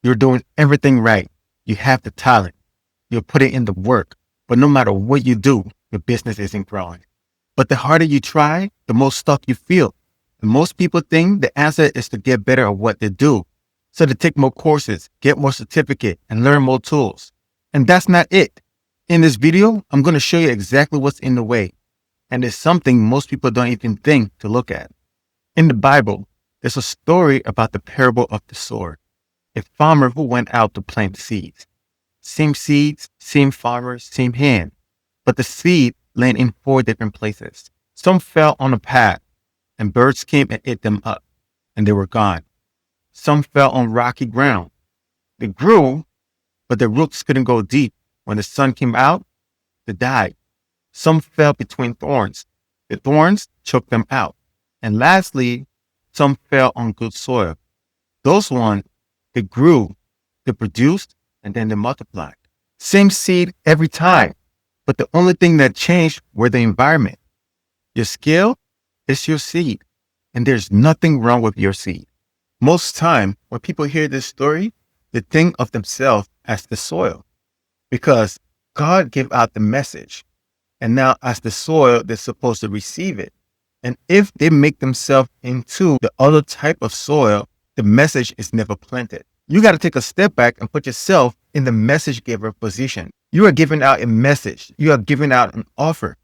You're doing everything right. You have the talent. You're putting in the work. But no matter what you do, your business isn't growing. But the harder you try, the more stuck you feel. And most people think the answer is to get better at what they do. So they take more courses, get more certificate, and learn more tools. And that's not it. In this video, I'm going to show you exactly what's in the way. And it's something most people don't even think to look at. In the Bible, there's a story about the parable of the sower, a farmer who went out to plant seeds. Same seeds, same farmers, same hand. But the seed landed in 4 different places. Some fell on a path, and birds came and ate them up, and they were gone. Some fell on rocky ground. They grew, but their roots couldn't go deep. When the sun came out, they died. Some fell between thorns. The thorns choked them out. And lastly, some fell on good soil. Those ones, they grew, they produced, and then they multiplied. Same seed every time. But the only thing that changed were the environment. Your skill is your seed, and there's nothing wrong with your seed. Most time, when people hear this story, they think of themselves as the soil because God gave out the message. And now as the soil, they're supposed to receive it. And if they make themselves into the other type of soil, the message is never planted. You got to take a step back and put yourself in the message giver position. You are giving out a message. You are giving out an offer.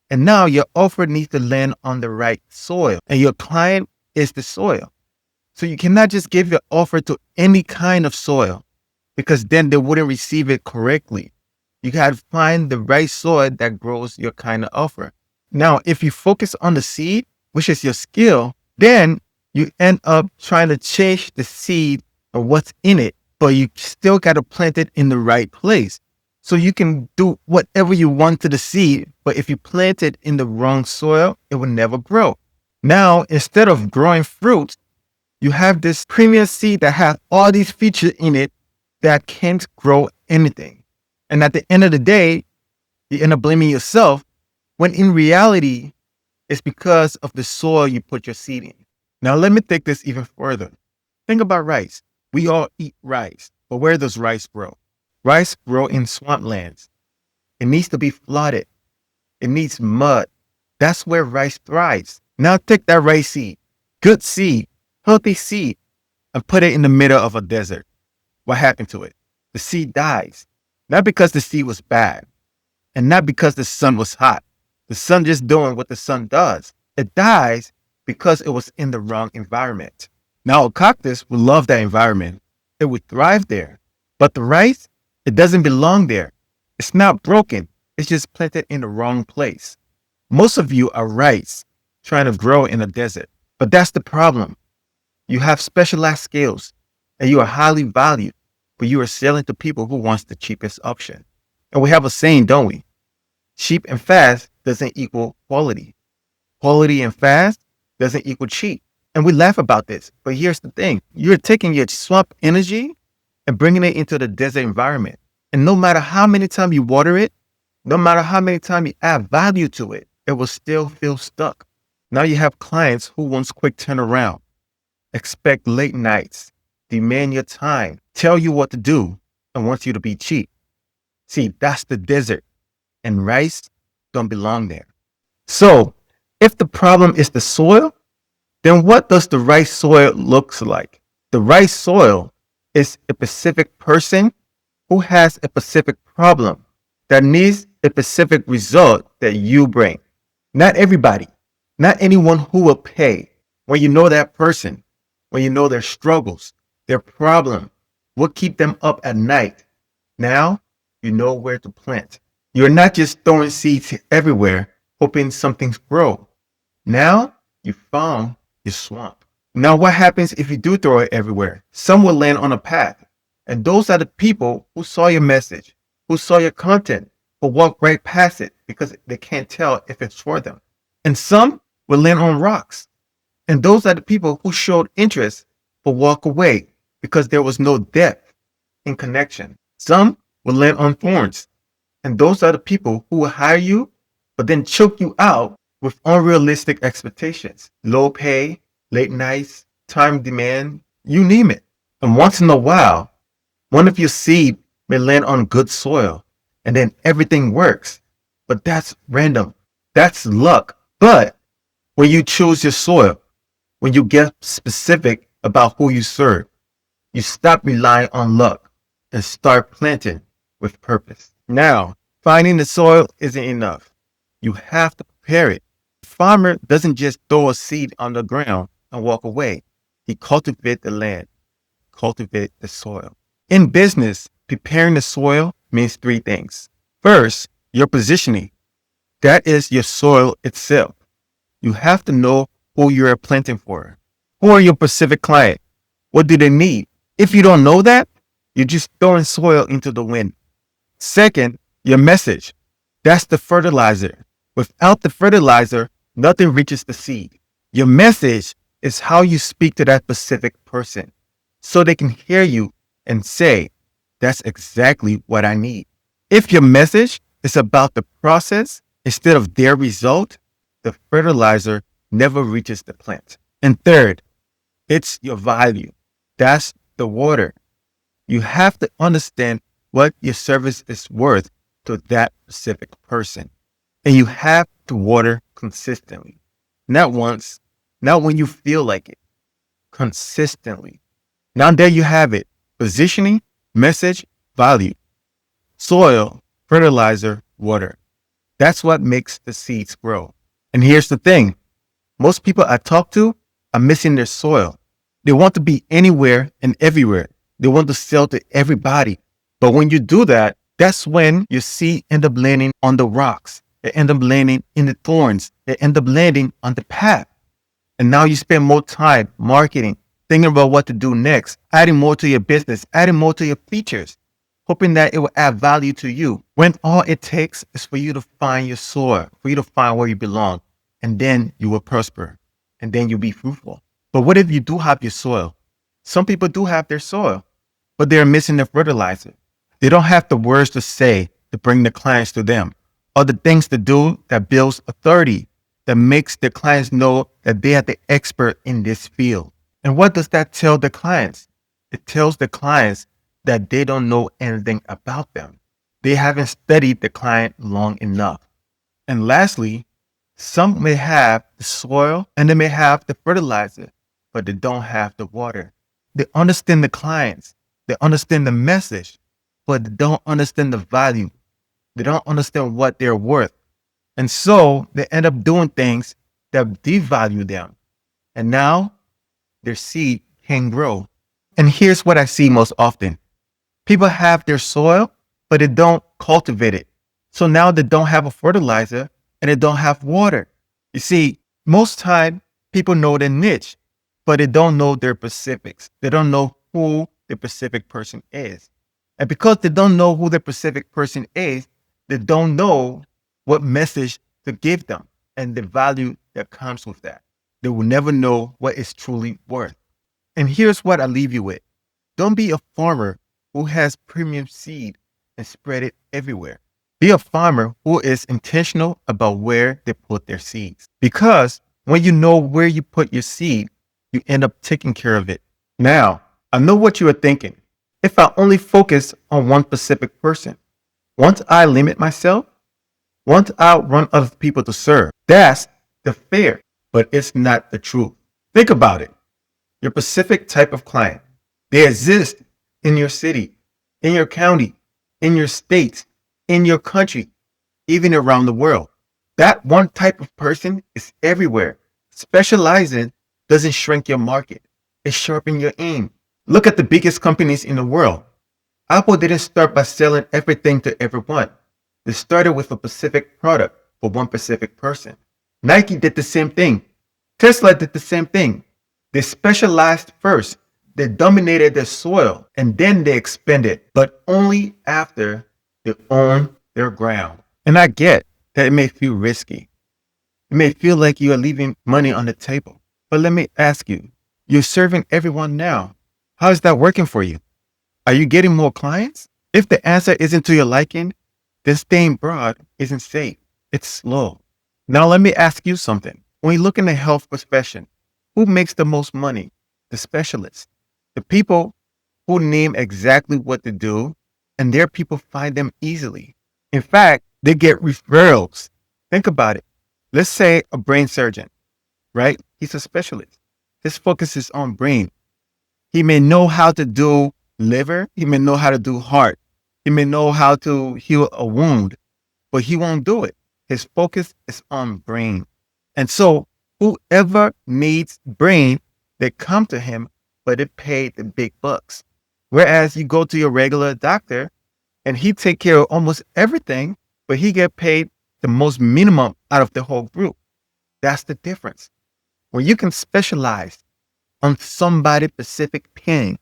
And now your offer needs to land on the right soil. And your client is the soil. So you cannot just give your offer to any kind of soil because then they wouldn't receive it correctly. You got to find the right soil that grows your kind of offer. Now, if you focus on the seed, which is your skill, then you end up trying to change the seed or what's in it, but you still got to plant it in the right place. So you can do whatever you want to the seed, but if you plant it in the wrong soil, it will never grow. Now, instead of growing fruits, you have this premium seed that has all these features in it that can't grow anything. And at the end of the day, you end up blaming yourself when in reality, it's because of the soil you put your seed in. Now, let me take this even further. Think about rice. We all eat rice, but where does rice grow? Rice grows in swamplands. It needs to be flooded. It needs mud. That's where rice thrives. Now take that rice seed, good seed, healthy seed, and put it in the middle of a desert. What happened to it? The seed dies. Not because the seed was bad, and not because the sun was hot. The sun just doing what the sun does. It dies because it was in the wrong environment. Now a cactus would love that environment. It would thrive there. But the rice, it doesn't belong there. It's not broken. It's just planted in the wrong place. Most of you are rice trying to grow in a desert. But that's the problem. You have specialized skills and you are highly valued, but you are selling to people who wants the cheapest option. And we have a saying, don't we? Cheap and fast doesn't equal quality. Quality and fast doesn't equal cheap. And we laugh about this, but here's the thing. You're taking your swamp energy and bringing it into the desert environment. And no matter how many times you water it, no matter how many times you add value to it, it will still feel stuck. Now you have clients who wants quick turnaround, expect late nights, demand your time, tell you what to do, and want you to be cheap. See, that's the desert, and rice don't belong there. So if the problem is the soil, then what does the right soil look like? The right soil is a specific person who has a specific problem that needs a specific result that you bring. Not everybody, not anyone who will pay. When you know that person, when you know their struggles, their problem, what keep them up at night, now you know where to plant. You're not just throwing seeds everywhere, hoping something's grow. Now you found your swamp. Now what happens if you do throw it everywhere? Some will land on a path. And those are the people who saw your message, who saw your content, who walk right past it because they can't tell if it's for them. And some will land on rocks. And those are the people who showed interest but walk away because there was no depth in connection. Some will land on thorns. And those are the people who will hire you but then choke you out with unrealistic expectations. Low pay, late nights, time demand, you name it. And once in a while, One of your seed may land on good soil and then everything works. But that's random. That's luck. But when you choose your soil, when you get specific about who you serve, you stop relying on luck and start planting with purpose. Now, finding the soil isn't enough. You have to prepare it. The farmer doesn't just throw a seed on the ground and walk away. He cultivates the land, cultivate the soil. In business, preparing the soil means three things. First, your positioning. That is your soil itself. You have to know who you are planting for. Who are your specific client? What do they need? If you don't know that, you're just throwing soil into the wind. Second, your message. That's the fertilizer. Without the fertilizer, nothing reaches the seed. Your message is how you speak to that specific person so they can hear you and say, that's exactly what I need. If your message is about the process instead of their result, the fertilizer never reaches the plant. And third, it's your value. That's the water. You have to understand what your service is worth to that specific person. And you have to water consistently. Not once, not when you feel like it, consistently. Now there you have it. Positioning, message, value. Soil, fertilizer, water. That's what makes the seeds grow. And here's the thing. Most people I talk to are missing their soil. They want to be anywhere and everywhere. They want to sell to everybody. But when you do that, that's when your seed end up landing on the rocks. They end up landing in the thorns. They end up landing on the path. And now you spend more time marketing, thinking about what to do next, adding more to your business, adding more to your features, hoping that it will add value to you. When all it takes is for you to find your soil, for you to find where you belong, and then you will prosper, and then you'll be fruitful. But what if you do have your soil? Some people do have their soil, but they're missing the fertilizer. They don't have the words to say to bring the clients to them, or the things to do that builds authority, that makes the clients know that they are the expert in this field. And what does that tell the clients? It tells the clients that they don't know anything about them. They haven't studied the client long enough. And lastly, some may have the soil and they may have the fertilizer, but they don't have the water. They understand the clients, they understand the message, but they don't understand the value. They don't understand what they're worth. And so they end up doing things that devalue them. And now their seed can grow. And here's what I see most often. People have their soil, but they don't cultivate it. So now they don't have a fertilizer and they don't have water. You see, most time people know their niche, but they don't know their specifics. They don't know who the specific person is. And because they don't know who the specific person is, they don't know what message to give them and the value that comes with that. They will never know what it's truly worth. And here's what I leave you with. Don't be a farmer who has premium seed and spread it everywhere. Be a farmer who is intentional about where they put their seeds. Because when you know where you put your seed, you end up taking care of it. Now, I know what you are thinking. If I only focus on one specific person, won't I limit myself? Won't I run other people to serve? That's the fear, but it's not the truth. Think about it. Your specific type of client, they exist in your city, in your county, in your state, in your country, even around the world. That one type of person is everywhere. Specializing doesn't shrink your market. It sharpens your aim. Look at the biggest companies in the world. Apple didn't start by selling everything to everyone. They started with a specific product for one specific person. Nike did the same thing. Tesla did the same thing. They specialized first. They dominated their soil and then they expanded, but only after they owned their ground. And I get that it may feel risky. It may feel like you are leaving money on the table. But let me ask you, you're serving everyone now. How is that working for you? Are you getting more clients? If the answer isn't to your liking, then staying broad isn't safe. It's slow. Now let me ask you something. When you look in the health profession, who makes the most money? The specialists. The people who name exactly what to do, and their people find them easily. In fact, they get referrals. Think about it. Let's say a brain surgeon, right? He's a specialist. His focus is on brain. He may know how to do liver. He may know how to do heart. He may know how to heal a wound, but he won't do it. His focus is on brain. And so whoever needs brain, they come to him, but they pay the big bucks. Whereas you go to your regular doctor and he take care of almost everything, but he get paid the most minimum out of the whole group. That's the difference. When you can specialize on somebody specific pain,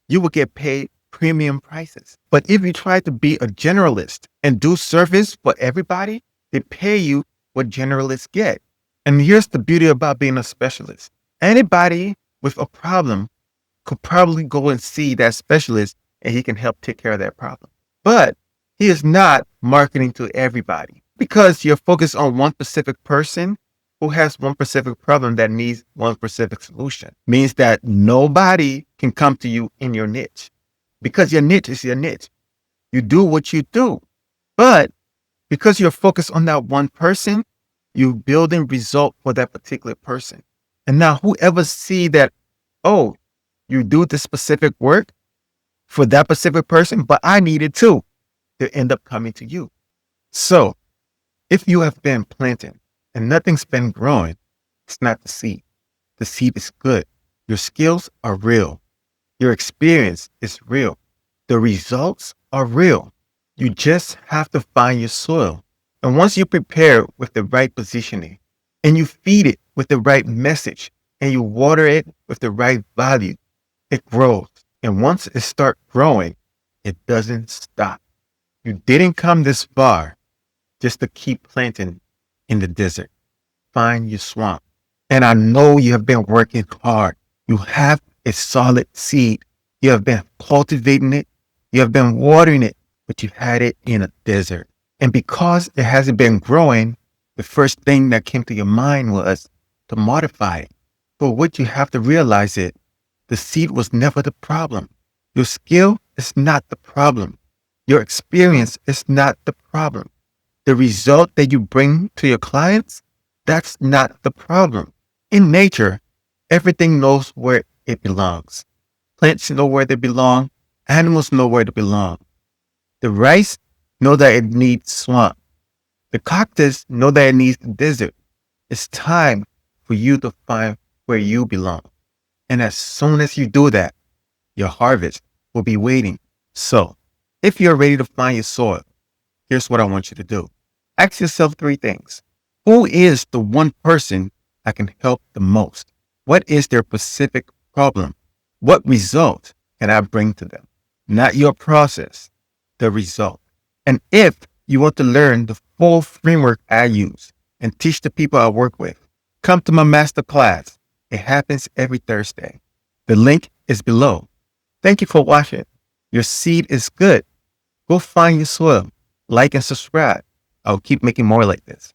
you will get paid premium prices. But if you try to be a generalist and do service for everybody, they pay you what generalists get. And here's the beauty about being a specialist. Anybody with a problem could probably go and see that specialist and he can help take care of that problem. But he is not marketing to everybody because you're focused on one specific person who has one specific problem that needs one specific solution. Means that nobody can come to you in your niche because your niche is your niche. You do what you do. But because you're focused on that one person, you're building result for that particular person. And now whoever see that, oh, you do this specific work for that specific person, but I need it too, they end up coming to you. So if you have been planting and nothing's been growing, it's not the seed. The seed is good. Your skills are real. Your experience is real. The results are real. You just have to find your soil. And once you prepare with the right positioning and you feed it with the right message and you water it with the right value, it grows. And once it starts growing, it doesn't stop. You didn't come this far just to keep planting in the desert. Find your swamp. And I know you have been working hard. You have a solid seed. You have been cultivating it. You have been watering it, but you had it in a desert. And because it hasn't been growing, the first thing that came to your mind was to modify it. But what you have to realize is the seed was never the problem. Your skill is not the problem. Your experience is not the problem. The result that you bring to your clients, that's not the problem. In nature, everything knows where it belongs. Plants know where they belong. Animals know where they belong. The rice know that it needs swamp. The cactus know that it needs the desert. It's time for you to find where you belong. And as soon as you do that, your harvest will be waiting. So, if you're ready to find your soil, here's what I want you to do. Ask yourself 3 things. Who is the one person I can help the most? What is their specific problem? What result can I bring to them? Not your process, the result. And if you want to learn the full framework I use and teach the people I work with, come to my master class. It happens every Thursday. The link is below. Thank you for watching. Your seed is good. Go find your soil, like and subscribe. I'll keep making more like this.